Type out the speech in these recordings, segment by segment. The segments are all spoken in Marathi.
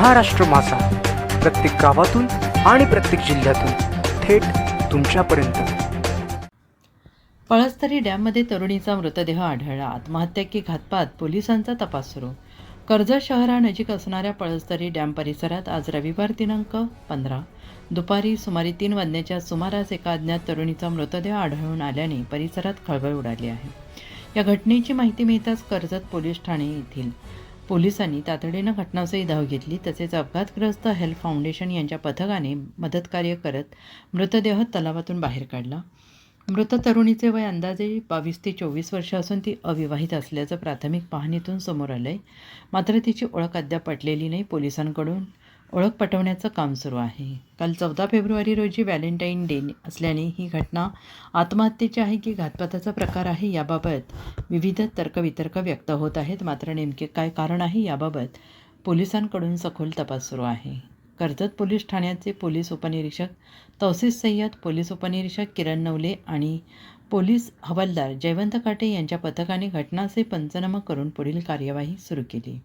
महाराष्ट्र माझा, प्रत्येक गावातून आणि प्रत्येक जिल्ह्यातून थेट तुमच्यापर्यंत। पळसतरी डॅममध्ये तरुणीचा मृतदेह आढळला। आत्महत्या की घातपात, पोलिसांचा तपास सुरू। कर्जत शहरानजीक असणाऱ्या पळसतरी डॅम परिसरात आज रविवार दिनांक 15 दुपारी सुमारे 3 वाजण्याच्या सुमारास एका अज्ञात तरुणीचा मृतदेह आढळून आल्याने परिसरात खळबळ उडाली आहे। या घटनेची माहिती मिळताच कर्जत पोलीस ठाणे येथील पोलिसांनी तातडीनं घटनास्थळी धाव घेतली। तसेच अपघातग्रस्त हेल्प फाउंडेशन यांच्या पथकाने मदतकार्य करत मृतदेह तलावातून बाहेर काढला। मृत तरुणीचे वय अंदाजे 22 ते 24 वर्ष असून ती अविवाहित असल्याचं प्राथमिक पाहणीतून समोर आलंय। मात्र तिची ओळख अद्याप पटलेली नाही। पोलिसांकडून ओळख पटवण्याचं काम सुरू आहे। काल 14 फेब्रुवारी रोजी व्हॅलेंटाईन डे असल्याने ही घटना आत्महत्येची आहे की घातपाताचा प्रकार आहे याबाबत विविध तर्कवितर्क व्यक्त होत आहेत। मात्र नेमके काय कारण आहे याबाबत पोलिसांकडून सखोल तपास सुरू आहे। कर्जत पोलीस ठाण्याचे पोलीस उपनिरीक्षक तौसिफ सय्यद, पोलीस उपनिरीक्षक किरण नवले आणि पोलीस हवालदार जयवंत काटे यांच्या पथकाने घटनास्थळी पंचनामा करून पुढील कार्यवाही सुरू केली।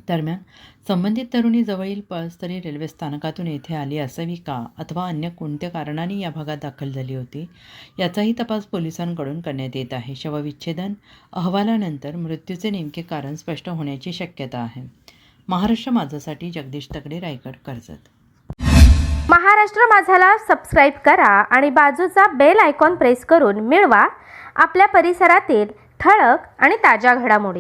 दरम्यान संबंधित तरुणी जवळील पळसतरी रेल्वे स्थानकातून येथे आली असावी का अथवा अन्य कोणत्या कारणाने या भागात दाखल झाली होती याचाही तपास पोलिसांकडून करण्यात येत आहे। शवविच्छेदन अहवालानंतर मृत्यूचे नेमके कारण स्पष्ट होण्याची शक्यता आहे। महाराष्ट्र माझासाठी जगदीश तगडे, रायगड, कर्जत। महाराष्ट्र माझाला सबस्क्राईब करा आणि बाजूचा बेल आयकॉन प्रेस करून मिळवा आपल्या परिसरातील ठळक आणि ताज्या घडामोडी।